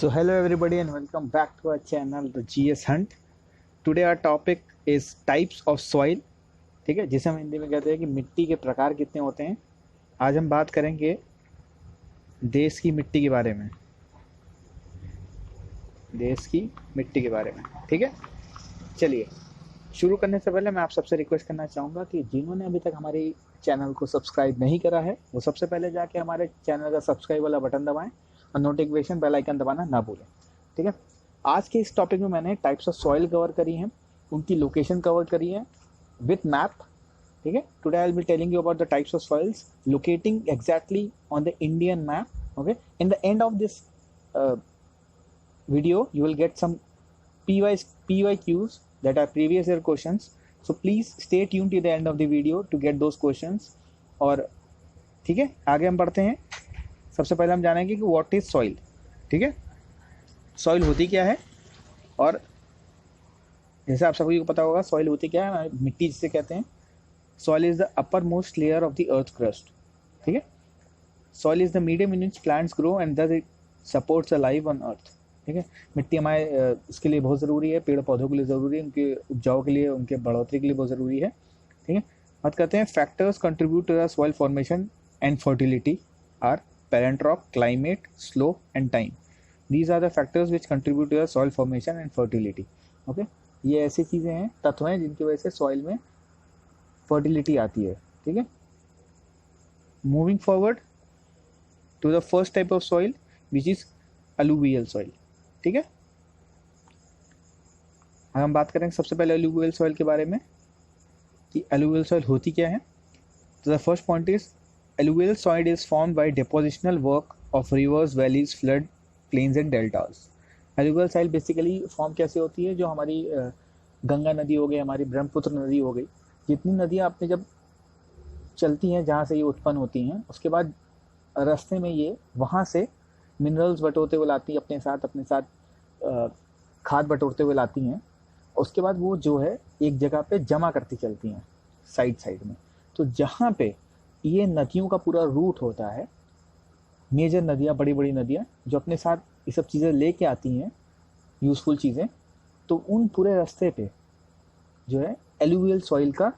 So hello everybody and welcome back to our channel the GS Hunt. Today our topic is types of soil. ठीक है, जिसे हम हिंदी में कहते हैं कि मिट्टी के प्रकार कितने होते हैं. आज हम बात करेंगे देश की मिट्टी के बारे में. देश की मिट्टी के बारे में. ठीक है, चलिए शुरू करने से पहले मैं आप सबसे रिक्वेस्ट करना चाहूँगा कि जिन्होंने अभी तक हमारे चैनल को सब्सक्राइब नहीं करा है वो सबसे पहले जाके हमारे चैनल का सब्सक्राइब वाला बटन दबाएं और नोटिफिकेशन बेल आइकन दबाना ना भूलें. ठीक है, आज के इस टॉपिक में मैंने टाइप्स ऑफ सॉइल कवर करी हैं, उनकी लोकेशन कवर करी है विथ मैप. ठीक है, today I will be telling you about the types of soils locating exactly on the Indian map. Okay, in the end of this video you will get some PYQs that are previous year questions, so please stay tuned to the end of the video to get those questions. और ठीक है, आगे हम बढ़ते हैं. सबसे पहले हम जानेंगे कि व्हाट इज सॉइल. ठीक है, सॉइल होती क्या है, और जैसे आप सभी को पता होगा सॉइल होती क्या है, मिट्टी जिसे कहते हैं. Soil is the upper most layer of the earth crust. ठीक है, soil is the medium in which plants grow and thus it supports a life on earth. ठीक है, मिट्टी हमारे इसके लिए बहुत ज़रूरी है, पेड़ पौधों के लिए ज़रूरी है, उनके उपजाऊ के लिए, उनके बढ़ोतरी के लिए बहुत ज़रूरी है. ठीक है, बात करते हैं factors contribute to the soil formation and fertility are parent rock, climate, slope and time. These are the factors which contribute to the soil formation and fertility. Okay, ये ऐसी चीज़ें हैं, तत्व हैं जिनकी वजह से सॉइल में फर्टिलिटी आती है. ठीक है, moving forward to the first type of soil which is alluvial soil. ठीक है, हम बात करेंगे सबसे पहले अलुवियल सॉइल के बारे में कि अलुवियल सॉइल होती क्या है. तो the first point is alluvial soil is formed by depositional work of reverse, valleys, flood plains and deltas. Alluvial soil basically form कैसे होती है, जो हमारी गंगा नदी हो गई, हमारी ब्रह्मपुत्र नदी हो गई, जितनी नदियाँ आपने जब चलती हैं जहाँ से ये उत्पन्न होती हैं, उसके बाद रास्ते में ये वहाँ से मिनरल्स बटोरते हुए लाती हैं अपने साथ खाद बटोरते हुए लाती हैं. उसके बाद वो जो है एक जगह पे जमा करती चलती हैं साइड में. तो जहाँ पे ये नदियों का पूरा रूट होता है, मेजर नदियाँ, बड़ी बड़ी नदियाँ जो अपने साथ ये सब चीज़ें लेके आती हैं, यूज़फुल चीज़ें, तो उन पूरे रास्ते पे जो है एलुवियल सॉइल का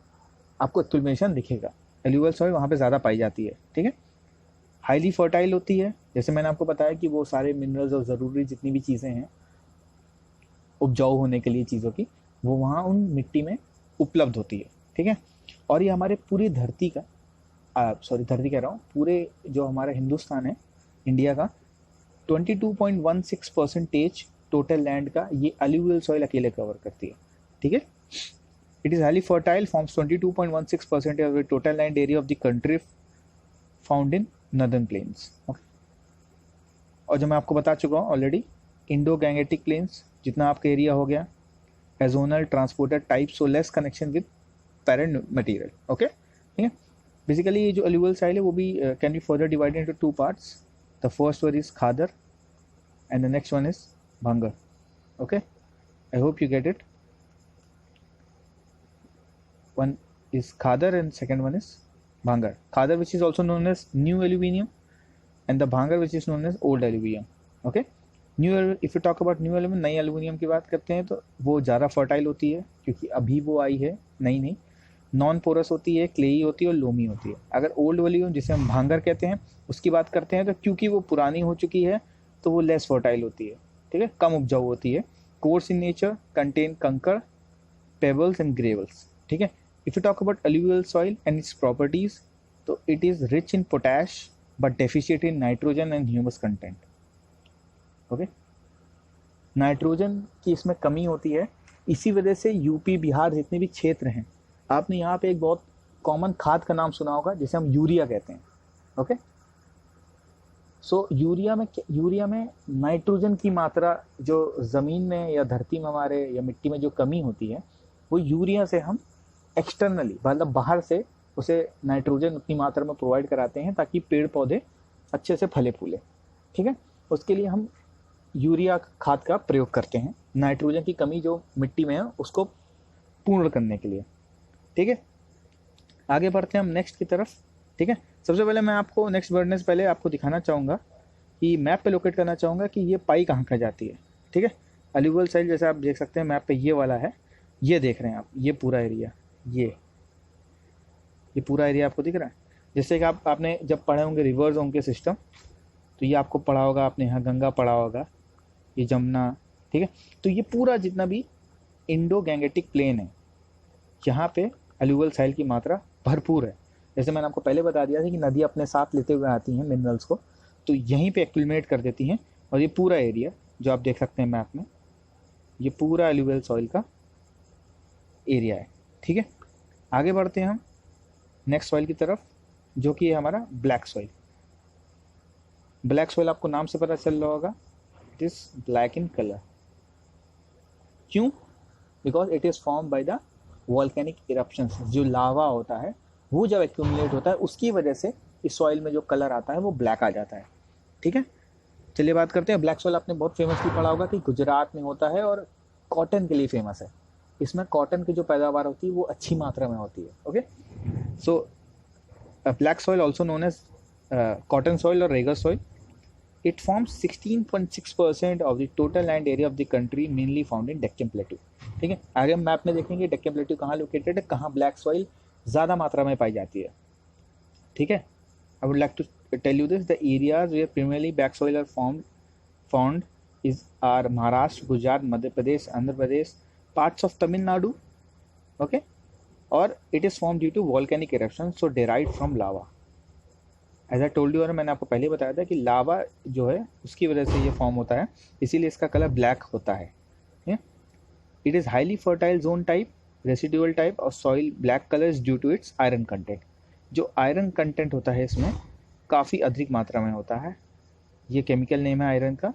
आपको एक्युमुलेशन दिखेगा. एलुवियल सॉइल वहाँ पे ज़्यादा पाई जाती है. ठीक है, हाईली फर्टाइल होती है, जैसे मैंने आपको बताया कि वो सारे मिनरल्स और ज़रूरी जितनी भी चीज़ें हैं उपजाऊ होने के लिए चीज़ों की, वो वहाँ उन मिट्टी में उपलब्ध होती है. ठीक है, और ये हमारे पूरी धरती का धरती कह रहा हूँ, पूरे जो हमारा हिंदुस्तान है, इंडिया का 22.16% टोटल लैंड का ये अलुवियल सॉइल अकेले कवर करती है. ठीक है, it is highly fertile, forms 22.16% of the total land area of the country found in northern plains. Okay, और जो मैं आपको बता चुका हूँ ऑलरेडी, इंडो गैंगेटिक प्लेन्स जितना आपका एरिया हो गया, azonal transporter type, so less connection with parent material. Okay, ठीक है, बेसिकली ये जो अलुवियल सॉइल है वो भी can be further divided into two parts. The first one is khadar and the next one is bhangar. Okay, I hope you get it. One is khadar and second one is bhangar. Khadar, which is also known as new aluminium, and the bhangar, which is known as old aluminium. Okay, if you talk about new aluminium, नई aluminium की बात करते हैं तो वो ज़्यादा fertile होती है क्योंकि अभी वो आई है नई, नॉन पोरस होती है, क्लेई होती है और लोमी होती है. अगर ओल्ड aluminium जिसे हम भांगर कहते हैं उसकी बात करते हैं तो क्योंकि वो पुरानी हो चुकी है तो वो लेस फर्टाइल होती है. ठीक है, कम उपजाऊ होती है. कोर्स इन नेचर, कंटेन कंकर, पेबल्स एंड ग्रेवल्स. ठीक है, if you talk about alluvial soil and its properties, so it is rich in potash but deficient in nitrogen and humus content. Okay, nitrogen की इसमें कमी होती है, इसी वजह से यूपी बिहार जितने भी क्षेत्र हैं, आपने यहाँ पे एक बहुत कॉमन खाद का नाम सुना होगा जिसे हम यूरिया कहते हैं. ओके, सो यूरिया में नाइट्रोजन की मात्रा जो ज़मीन में या धरती में हमारे या मिट्टी में जो कमी होती है, वो यूरिया से हम एक्सटर्नली, मतलब बाहर से उसे नाइट्रोजन उतनी मात्रा में प्रोवाइड कराते हैं ताकि पेड़ पौधे अच्छे से फले फूले. ठीक है, उसके लिए हम यूरिया खाद का प्रयोग करते हैं नाइट्रोजन की कमी जो मिट्टी में है उसको पूर्ण करने के लिए. ठीक है, आगे बढ़ते हैं हम नेक्स्ट की तरफ. ठीक है, सबसे पहले मैं आपको नेक्स्ट बढ़ने से पहले आपको दिखाना चाहूँगा कि मैप पे लोकेट करना चाहूँगा कि ये पाई कहाँ कहाँ जाती है, ठीक है। अलूवल साइल जैसे आप देख सकते हैं मैप पे ये वाला है, ये देख रहे हैं आप, ये पूरा एरिया, ये पूरा एरिया आपको दिख रहा है। जैसे कि आपने जब पढ़े होंगे रिवर्स होंगे सिस्टम, तो ये आपको पढ़ा होगा आपने, यहाँ गंगा पढ़ा होगा, ये जमुना, ठीक है। तो ये पूरा जितना भी इंडो गैंगेटिक प्लेन है, यहाँ पे अलूवल साइल की मात्रा भरपूर है। जैसे मैंने आपको पहले बता दिया था कि नदी अपने साथ लेते हुए आती हैं मिनरल्स को, तो यहीं पे एक्यूमुलेट कर देती हैं। और ये पूरा एरिया जो आप देख सकते हैं मैप में, ये पूरा अलूवल सॉइल का एरिया है, ठीक है। आगे बढ़ते हैं हम नेक्स्ट सॉइल की तरफ, जो कि है हमारा ब्लैक सॉइल। ब्लैक सॉइल आपको नाम से पता चल रहा होगा, it is black in colour. क्यों? Because it is form by the volcanic eruptions. जो लावा होता है वो जब एक्यूमुलेट होता है उसकी वजह से इस सॉइल में जो कलर आता है वो ब्लैक आ जाता है, ठीक है। चलिए बात करते हैं ब्लैक सॉइल। आपने बहुत फेमसली पढ़ा होगा कि गुजरात में होता है और कॉटन के लिए फेमस है। इसमें कॉटन की जो पैदावार होती है वो अच्छी मात्रा में होती है, okay. So black soil also known as cotton soil और regur soil. It forms 16.6% of the total land area of the country, mainly found in Deccan Plateau, ठीक है। आगे हम मैप में देखेंगे डेक्कन प्लेट्यू कहाँ लोकेटेड है, कहाँ ब्लैक सॉइल ज़्यादा मात्रा में पाई जाती है, ठीक है। I would like to tell you this, the areas where primarily black soil are found are Maharashtra, Gujarat, Madhya Pradesh, Andhra Pradesh, parts of Tamil Nadu, okay, और it is formed due to volcanic eruption, so derived from lava. As I told you, और मैंने आपको पहले बताया था कि लावा जो है उसकी वजह से ये फॉर्म होता है, इसीलिए इसका कलर ब्लैक होता है। It is highly fertile zone type, residual type और soil black colour is due to its iron content. जो आयरन कंटेंट होता है इसमें काफ़ी अधिक मात्रा में होता है। ये केमिकल नेम है आयरन का,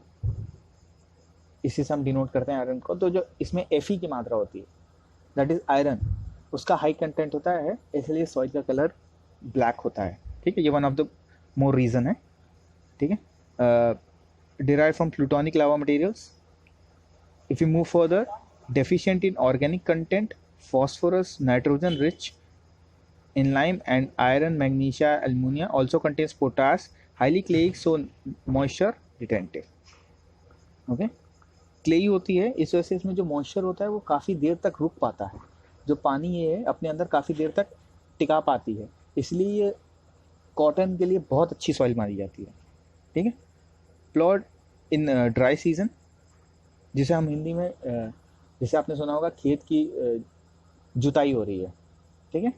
इसी से हम डिनोट करते हैं आयरन को। तो जो इसमें Fe की मात्रा होती है दैट इज आयरन, उसका हाई कंटेंट होता है, इसलिए सॉइल का कलर ब्लैक होता है, ठीक है। ये one of the more reason है, ठीक है। Derive from plutonic lava materials. If you move further, deficient in organic content, phosphorus, nitrogen rich in lime and iron, magnesia, alumina, also contains potash, highly clayey, so moisture retentive, okay। Clayey होती है, इस वजह से इसमें जो moisture होता है वो काफ़ी देर तक रुक पाता है, जो पानी ये है अपने अंदर काफ़ी देर तक टिका पाती है, इसलिए ये कॉटन के लिए बहुत अच्छी सॉइल मानी जाती है, ठीक है। प्लॉट इन ड्राई सीजन, जिसे हम हिंदी में जैसे आपने सुना होगा खेत की जुताई हो रही है, ठीक है।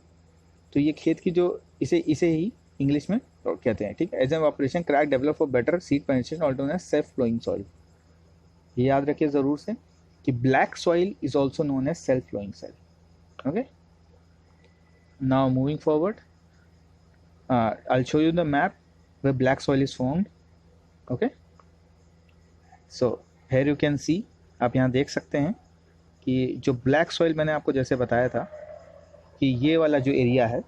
तो ये खेत की जो इसे ही इंग्लिश में कहते हैं, ठीक है। As an operation crack develop for better seed penetration also known as self flowing soil. ये याद रखिए ज़रूर से कि black soil is also known as self flowing soil, okay. Now moving forward, I'll show you the map where black soil is formed, okay। So here you can see, आप यहाँ देख सकते हैं कि जो ब्लैक सॉइल मैंने आपको जैसे बताया था कि ये वाला जो एरिया है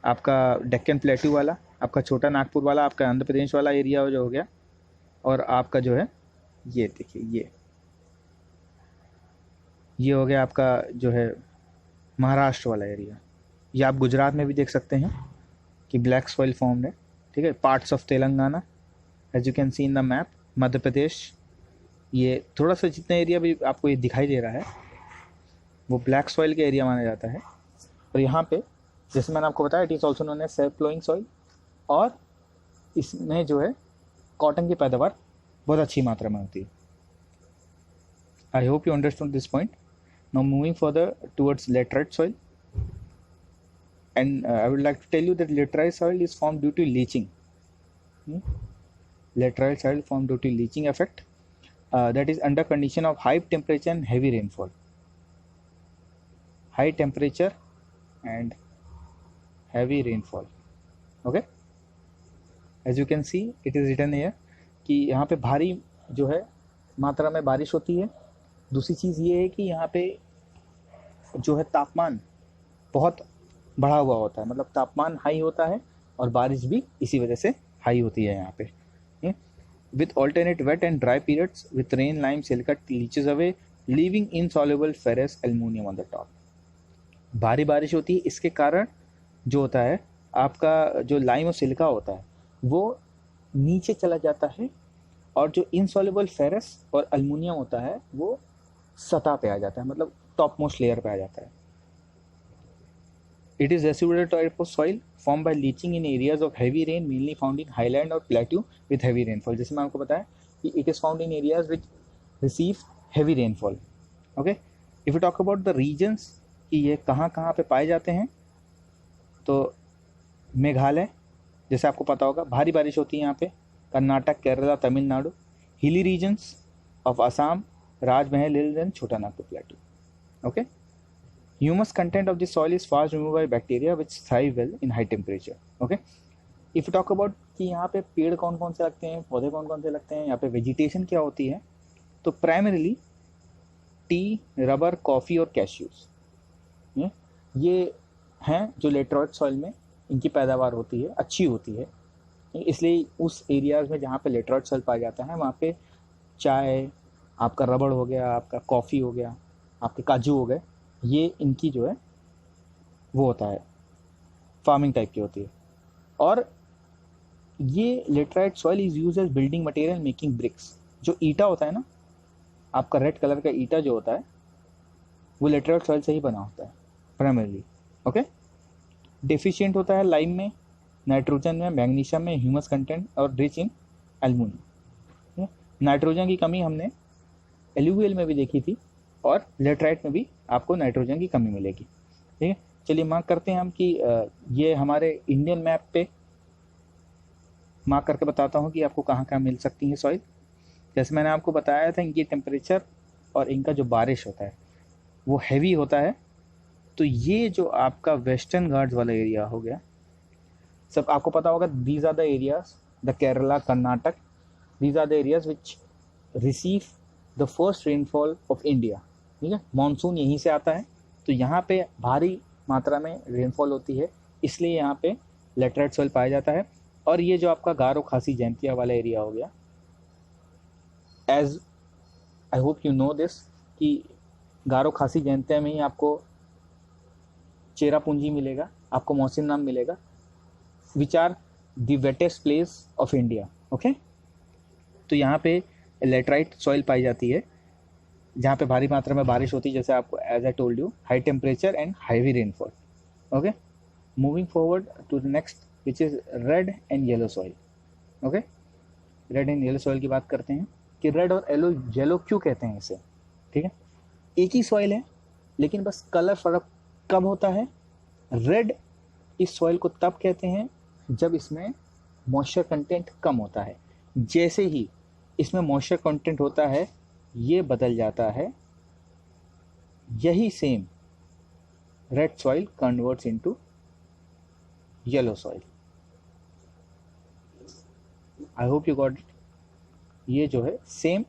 आपका डेक्कन प्लेट्यू वाला, आपका छोटा नागपुर वाला, आपका आंध्र प्रदेश वाला एरिया जो हो गया, और आपका जो है ये देखिए ये हो गया आपका जो है महाराष्ट्र वाला एरिया। ये आप गुजरात में भी देख सकते हैं कि ब्लैक सॉइल फॉर्म्ड है, ठीक है। Parts of Telangana as you can see in the map, Madhya Pradesh, ये थोड़ा सा जितना एरिया भी आपको ये दिखाई दे रहा है वो ब्लैक सॉइल के एरिया माना जाता है। और यहाँ पे जैसे मैंने आपको बताया, it is also known as self flowing soil, और इसमें जो है कॉटन की पैदावार बहुत अच्छी मात्रा में होती है। आई hope you understand this point. Now moving further towards laterite soil, and I would like to tell you that laterite soil is formed due to leaching. Laterite soil formed due to leaching effect, that is under condition of high temperature and heavy rainfall. High temperature and heavy rainfall, okay। As you can see, it is written here कि यहाँ पे भारी जो है मात्रा में बारिश होती है। दूसरी चीज़ ये है कि यहाँ पे जो है तापमान बहुत बढ़ा हुआ होता है, मतलब तापमान हाई होता है और बारिश भी इसी वजह से हाई होती है यहाँ पे। With alternate wet and dry periods with rain, lime, silica leaches away, leaving insoluble ferrous aluminium on the top. भारी बारिश होती है, इसके कारण जो होता है आपका जो लाइम और सिलिका होता है वो नीचे चला जाता है, और जो इनसॉल्युबल फेरस और अल्मुनियम होता है वो सतह पे आ जाता है, मतलब टॉप मोस्ट लेयर पे आ जाता है। It is residual type of soil formed by leaching in areas of heavy rain, mainly found in highland or plateau with heavy rainfall. जैसे मैं आपको बताया कि it is found in areas which receive heavy rainfall. Okay, if you talk about the regions कि ये कहाँ कहाँ पे पाए जाते हैं, तो मेघालय, जैसे आपको पता होगा भारी बारिश होती है यहाँ पे, कर्नाटक, केरला, तमिलनाडु, हिली regions of Assam, Rajmahal hills and छोटा Nagpur प्लेटू। Okay, humus content of the soil is fast removed by bacteria which thrive well in high temperature. Okay, if you talk about कि यहाँ पे पेड़ कौन कौन से लगते हैं, पौधे कौन कौन से लगते हैं, यहाँ पे वेजिटेशन क्या होती है, तो प्राइमरीली टी, रबर, कॉफ़ी और कैश्यूज ये हैं जो लेटराइट सॉइल में इनकी पैदावार होती है, अच्छी होती है। इसलिए उस एरियाज़ में जहाँ पे लेटराइट सॉइल पाया जाता है वहाँ पे चाय, आपका रबड़ हो गया, आपका कॉफ़ी हो गया, आपके काजू हो गए, ये इनकी जो है वो होता है, फार्मिंग टाइप की होती है। और ये laterite soil is use as building material making bricks. जो ईटा होता है ना, आपका रेड कलर का ईटा जो होता है वो लेटराइट सॉइल से ही बना होता है प्राइमरीली। ओके, डेफिशिएंट होता है लाइम में, नाइट्रोजन में, मैग्नीशियम में, ह्यूमस कंटेंट और रिच इन एल्युमिनियम। नाइट्रोजन की कमी हमने एलुवियल में भी देखी थी और लेटराइट में भी आपको नाइट्रोजन की कमी मिलेगी। ठीक है, चलिए मार्क करते हैं हम कि ये हमारे इंडियन मैप पे मार्क करके बताता हूँ कि आपको कहाँ कहाँ मिल सकती है सॉइल। जैसे मैंने आपको बताया था, इनकी टेम्परेचर और इनका जो बारिश होता है वो हैवी होता है। तो ये जो आपका वेस्टर्न घाट्स वाला एरिया हो गया, सब आपको पता होगा, these are the areas, the Kerala, Karnataka, these are the areas which receive the first rainfall of India. ठीक है, मानसून यहीं से आता है, तो यहाँ पे भारी मात्रा में रेनफॉल होती है, इसलिए यहाँ पे लेटराइट सॉइल पाया जाता है। और ये जो आपका गारो, खासी, जैंतिया वाला एरिया हो गया, as I hope you know this कि गारो, खासी, जैंतिया में ही आपको चेरापूंजी मिलेगा, आपको मोहसिन नाम मिलेगा, which are the wettest place of India. Okay, तो यहाँ पे लेटराइट सॉइल पाई जाती है जहाँ पे भारी मात्रा में बारिश होती है, जैसे आपको as I told you, high temperature and heavy rainfall. Okay, moving forward to the next which is red and yellow soil. Okay, red and yellow soil की बात करते हैं कि रेड और येलो क्यों कहते हैं इसे। ठीक है, एक ही सॉइल है लेकिन बस कलर फर्क कब होता है। रेड इस सॉइल को तब कहते हैं जब इसमें मॉइस्चर कंटेंट कम होता है। जैसे ही इसमें मॉइस्चर कंटेंट होता है ये बदल जाता है, यही same red soil converts into yellow soil. I hope you got it. ये जो है सेम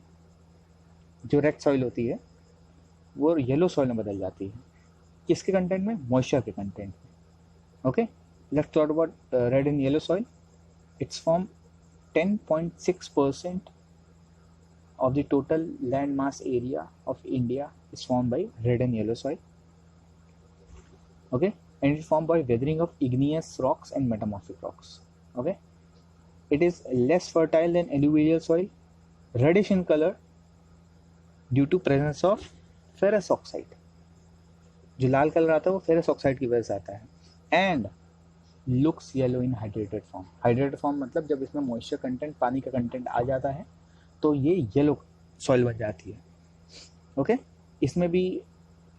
जो रेड सॉइल होती है वो येलो सॉइल में बदल जाती है, किसके कंटेंट में, मॉइस्चर के कंटेंट में। Okay, let's talk about red and yellow soil. It's from 10.6% of the total land mass area of India is formed by red and yellow soil. Okay, and it is formed by weathering of igneous rocks and metamorphic rocks. Okay, it is less fertile than alluvial soil, reddish in color due to presence of ferrous oxide. जो लाल colour आता है वो ferrous oxide की वजह से आता है, and looks yellow in hydrated form. Hydrated form मतलब जब इसमें मॉइस्चर कंटेंट, पानी का कंटेंट आ जाता है तो ये येलो सॉइल बन जाती है। ओके, इसमें भी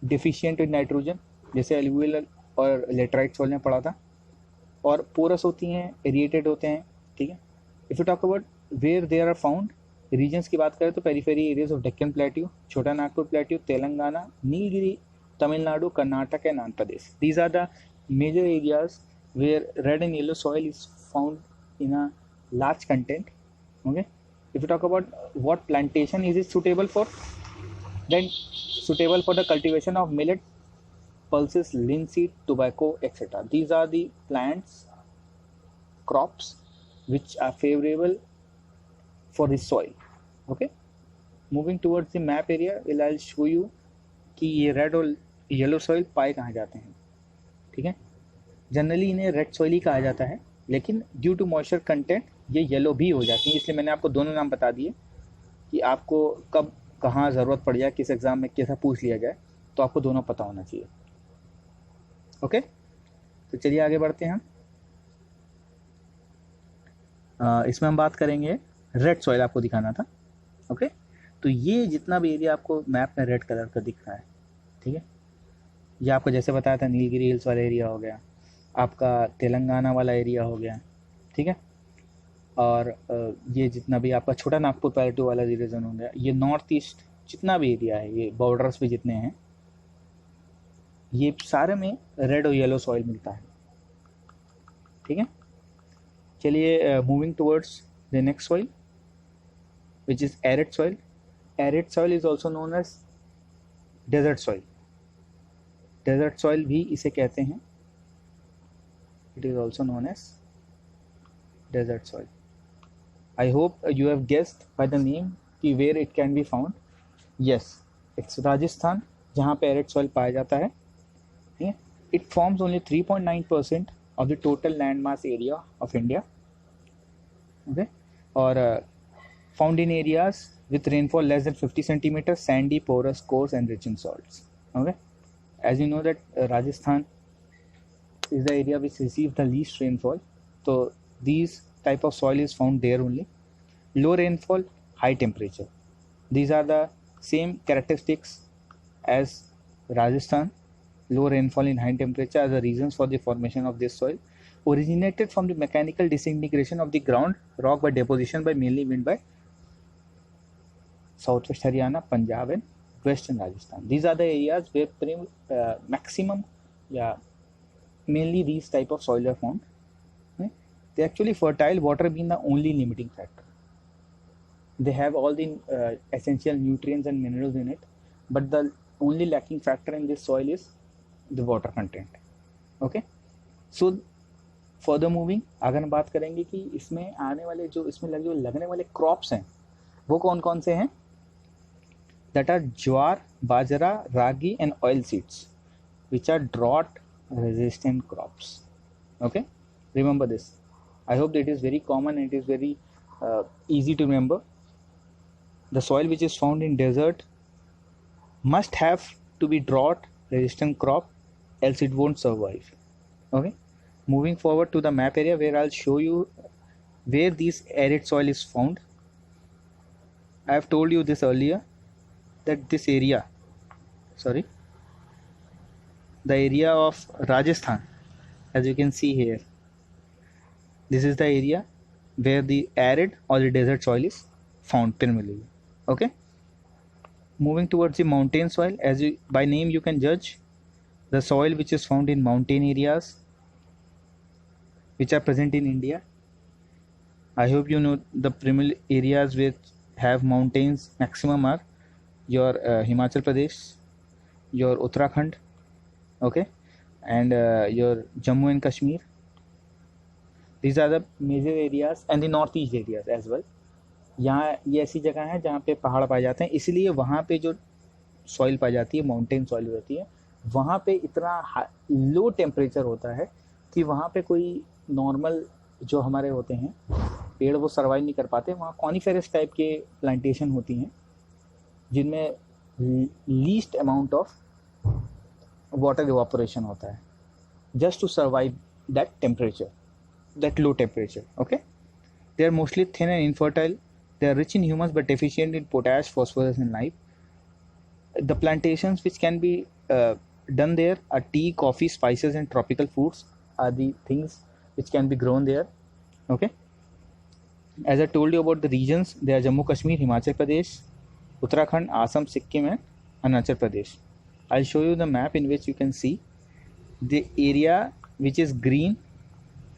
डिफिशिएंट इन नाइट्रोजन, जैसे एलुवियल और लेटराइट सॉइल में पड़ा था, और पोरस होती हैं, एरिएटेड होते हैं। ठीक है, if you talk about where they are found, regions की बात करें तो periphery areas of Deccan plateau, Chhota Nagpur plateau, Telangana, Nilgiri, Tamil Nadu, Karnataka and Andhra Pradesh. These are the major areas where red and yellow soil is found in a large content. Okay, if you talk about what plantation is it suitable for, then suitable for the cultivation of millet, pulses, linseed, tobacco, etc. These are the plants, crops which are favorable for this soil. Okay, moving towards the map area, I'll show you कि ये red और yellow soil पाए कहाँ जाते हैं। ठीक है, generally इन्हें रेड सॉइल ही कहा जाता है, लेकिन ड्यू टू मॉइस्चर कंटेंट ये येलो भी हो जाती हैं, इसलिए मैंने आपको दोनों नाम बता दिए कि आपको कब कहाँ ज़रूरत पड़ जाए, किस एग्ज़ाम में कैसा पूछ लिया जाए, तो आपको दोनों पता होना चाहिए। ओके, तो चलिए आगे बढ़ते हैं हम। इसमें हम बात करेंगे रेड सॉइल, आपको दिखाना था। ओके, तो ये जितना भी एरिया आपको मैप में रेड कलर का दिख रहा है, ठीक है, ये आपको जैसे बताया था नीलगिरी हिल्स वाला एरिया हो गया, आपका तेलंगाना वाला एरिया हो गया, ठीक है, और ये जितना भी आपका छोटा नागपुर प्लेटू वाला रीजन हो गया, ये नॉर्थ ईस्ट जितना भी एरिया है, ये बॉर्डर्स भी जितने हैं, ये सारे में रेड और येलो सॉइल मिलता है। ठीक है, चलिए moving towards the next soil which is arid soil. Arid soil is also known as desert soil. Desert soil भी इसे कहते हैं, it is also known as desert soil. I hope you have guessed by the name कि where it can be found. Yes, it's Rajasthan जहाँ पे arid soil पाया जाता है। ठीक है, it forms only 3.9% of the total landmass area of India. Okay, or found in areas with rainfall less than 50 centimeters, sandy, porous, coarse, and rich in salts. Okay, as you know that Rajasthan is the area which receives the least rainfall, so these type of soil is found there only. Low rainfall, high temperature. These are the same characteristics as Rajasthan. Low rainfall in high temperature are the reasons for the formation of this soil, originated from the mechanical disintegration of the ground rock by deposition by mainly wind by southwest Haryana, Punjab and western Rajasthan. These are the areas where maximum, mainly these type of soil are found. Okay? They actually fertile, water being the only limiting factor. They have all the essential nutrients and minerals in it, but the only lacking factor in this soil is the water content. Okay, so further moving, अगर हम बात करेंगे कि इसमें आने वाले जो इसमें लगने वाले क्रॉप्स हैं वो कौन कौन से हैं, that are jowar, bajra, ragi and oil seeds which are drought resistant crops. Okay, remember this. I hope that it is very common and it is very easy to remember. The soil which is found in desert must have to be drought resistant crop, else it won't survive. Okay, moving forward to the map area where I'll show you where this arid soil is found. I have told you this earlier that this area, the area of Rajasthan, as you can see here, this is the area where the arid or the desert soil is found primarily. Okay, moving towards the mountain soil, as you, by name you can judge the soil which is found in mountain areas which are present in India. I hope you know the primary areas which have mountains maximum are your Himachal Pradesh, your Uttarakhand, okay, and your Jammu and Kashmir. These are the major areas and the northeast areas as well. यहाँ ये ऐसी जगह है जहाँ पे पहाड़ पाए जाते हैं, इसलिए वहाँ पे जो सॉइल पाई जाती है माउंटेन सॉइल होती है, वहाँ पे इतना लो टेम्परेचर होता है कि वहाँ पे कोई नॉर्मल जो हमारे होते हैं पेड़ वो सर्वाइव नहीं कर पाते। वहाँ कॉनिफेरस टाइप के प्लांटेशन होती हैं जिनमें least amount of water evaporation होता है just to survive that temperature, that low temperature. Okay, they are mostly thin and infertile. They are rich in humus but deficient in potash, phosphorus and lime. The plantations which can be done there are tea, coffee, spices and tropical fruits are the things which can be grown there. Okay, as I told you about the regions, they are Jammu Kashmir, Himachal Pradesh, Uttarakhand, Assam, Sikkim and Arunachal Pradesh. I'll show you the map in which you can see the area which is green,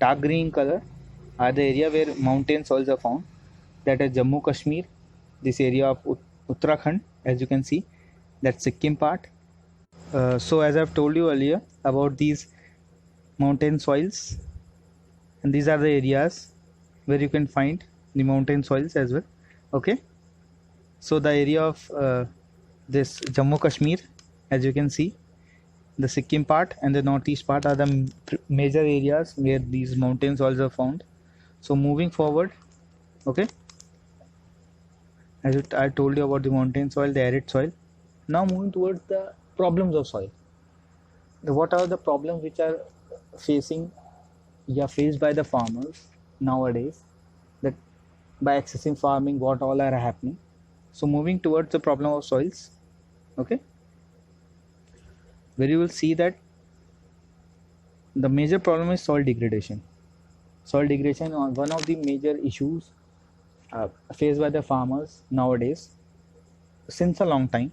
dark green color are the area where mountain soils are found. That is Jammu Kashmir, this area of Uttarakhand, as you can see, that's Sikkim part. So as I've told you earlier about these mountain soils, and these are the areas where you can find the mountain soils as well. Okay, so the area of this Jammu Kashmir, as you can see, the Sikkim part and the northeast part are the major areas where these mountain soils are found. So moving forward, okay, as I told you about the mountain soil, the arid soil. Now moving towards the problems of soil. What are the problems which are facing faced by the farmers nowadays, that by excessive farming what all are happening. So moving towards the problem of soils, okay, where you will see that the major problem is soil degradation. Soil degradation is one of the major issues faced by the farmers nowadays since a long time.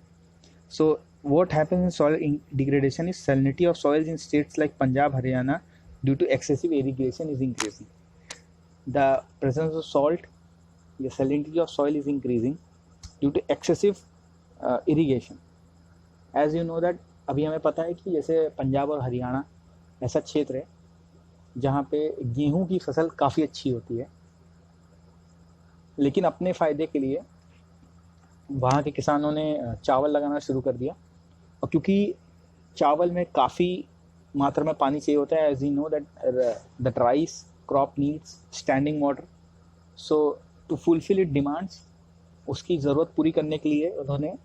So what happens in soil degradation is salinity of soils in states like Punjab, Haryana due to excessive irrigation is increasing. The presence of salt, the salinity of soil is increasing due to excessive irrigation. As you know that अभी हमें पता है कि जैसे पंजाब और हरियाणा ऐसा क्षेत्र है जहाँ पे गेहूं की फसल काफ़ी अच्छी होती है, लेकिन अपने फ़ायदे के लिए वहाँ के किसानों ने चावल लगाना शुरू कर दिया। और क्योंकि चावल में काफ़ी मात्रा में पानी चाहिए होता है, as you know that rice crop needs standing water, so to fulfil it demands, उसकी ज़रूरत पूरी करने के लिए उन्होंने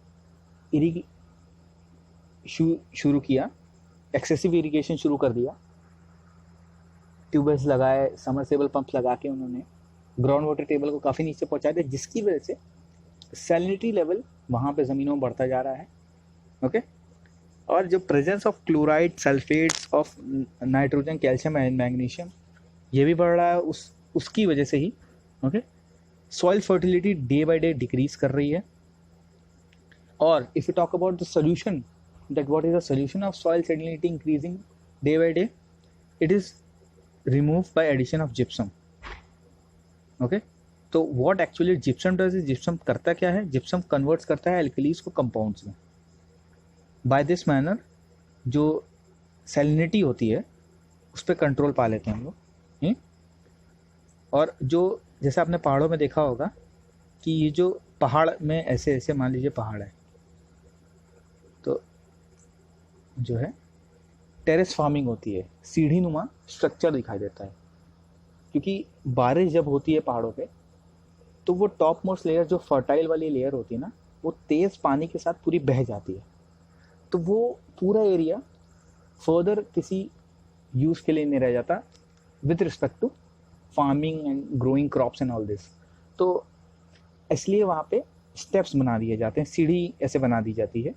शुरू किया, एक्सेसिव इरिगेशन शुरू कर दिया, ट्यूबवेल्स लगाए, समरसेबल पंप लगा के उन्होंने ग्राउंड वाटर टेबल को काफ़ी नीचे पहुंचा दिया, जिसकी वजह से सैलिनिटी लेवल वहाँ पे ज़मीनों में बढ़ता जा रहा है। ओके, और जो presence of chloride, sulphates of nitrogen, calcium and magnesium ये भी बढ़ रहा है उसकी वजह से ही। Okay, soil fertility day by day decrease कर रही है। और if you talk about the solution, that what is the solution of soil salinity increasing day by day, it is removed by addition of gypsum. Okay, तो what actually gypsum does is, gypsum करता क्या है, gypsum converts करता है alkalis को compounds में। by this manner जो salinity होती है उस पर कंट्रोल पा लेते हैं हम लोग। और जो जैसे आपने पहाड़ों में देखा होगा कि ये जो पहाड़ में ऐसे ऐसे मान लीजिए पहाड़ है, तो जो है टेरेस फार्मिंग होती है, सीढ़ी नुमा स्ट्रक्चर दिखाई देता है, क्योंकि बारिश जब होती है पहाड़ों पे तो वो टॉप मोस्ट लेयर जो फर्टाइल वाली लेयर होती है ना, वो तेज़ पानी के साथ पूरी बह जाती है, तो वो पूरा एरिया फर्दर किसी यूज़ के लिए नहीं रह जाता with respect to farming and growing crops and all this. तो इसलिए वहाँ पे स्टेप्स बना दिए जाते हैं, सीढ़ी ऐसे बना दी जाती है,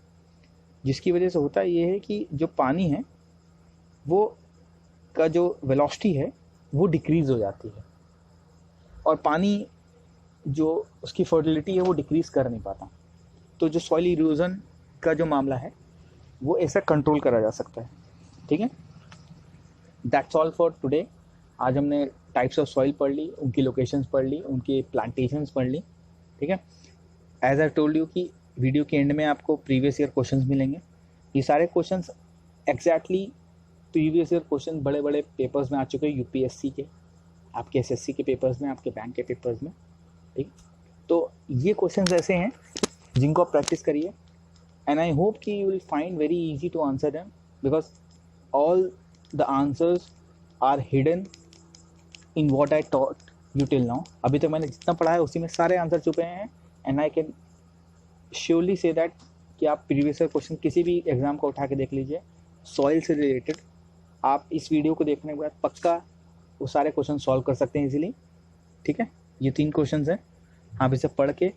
जिसकी वजह से होता ये है कि जो पानी है वो का जो वेलोसिटी है वो डिक्रीज़ हो जाती है, और पानी जो उसकी फर्टिलिटी है वो डिक्रीज़ कर नहीं पाता। तो जो सॉइल इरोजन का जो मामला है वो ऐसा कंट्रोल करा जा सकता है। ठीक है, दैट्स ऑल फॉर टुडे। आज हमने टाइप्स ऑफ सॉइल पढ़ ली, उनकी लोकेशंस पढ़ ली, उनकी प्लांटेशंस पढ़ ली। ठीक है, एज आई टोल्ड यू कि वीडियो के एंड में आपको प्रीवियस ईयर क्वेश्चंस मिलेंगे। ये सारे questions exactly previous year question बड़े बड़े पेपर्स में आ चुके हैं, यूपीएससी के, आपके एसएससी के पेपर्स में, आपके बैंक के पेपर्स में। ठीक, तो ये क्वेश्चंस ऐसे हैं जिनको आप प्रैक्टिस करिए, एंड आई होप कि you will find very easy to answer them, because all the answers are hidden in what I taught you till now. अभी तक मैंने जितना पढ़ा है उसी में सारे आंसर छुपे हैं, and I can surely say that कि आप प्रीवियस ईयर क्वेश्चन किसी भी एग्जाम को उठा के देख लीजिए सॉइल से रिलेटेड, आप इस वीडियो को देखने के बाद पक्का वो सारे क्वेश्चन सॉल्व कर सकते हैं इजीली। ठीक है, ये 3 क्वेश्चन हैं, आप इसे पढ़ के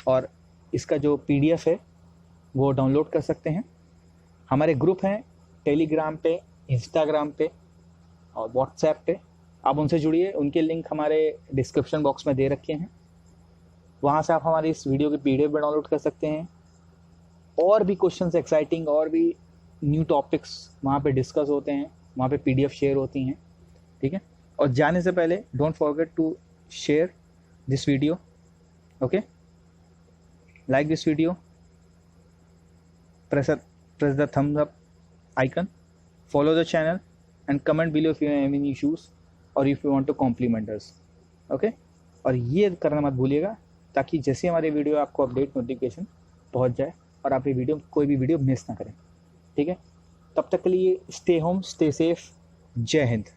और इसका जो पीडीएफ है वो डाउनलोड कर सकते हैं। हमारे ग्रुप हैं टेलीग्राम पे, इंस्टाग्राम पे और व्हाट्सएप पे, आप उनसे जुड़िए, उनके लिंक हमारे डिस्क्रिप्शन बॉक्स में दे रखे हैं। वहाँ से आप हमारी इस वीडियो के पीडीएफ भी डाउनलोड कर सकते हैं, और भी क्वेश्चंस एक्साइटिंग और भी न्यू टॉपिक्स वहाँ पे डिस्कस होते हैं, वहाँ पे पीडीएफ शेयर होती हैं। ठीक है, और जाने से पहले don't forget to share this video. Okay, like this video, press the thumbs up icon, follow the channel and comment below if you have any issues or if you want to compliment us. Okay, और ये करना मत भूलिएगा ताकि जैसे हमारे video आपको update notification पहुंच जाए और आप ये वीडियो कोई भी वीडियो मिस ना करें। ठीक है, तब तक के लिए स्टे होम, स्टे सेफ, जय हिंद।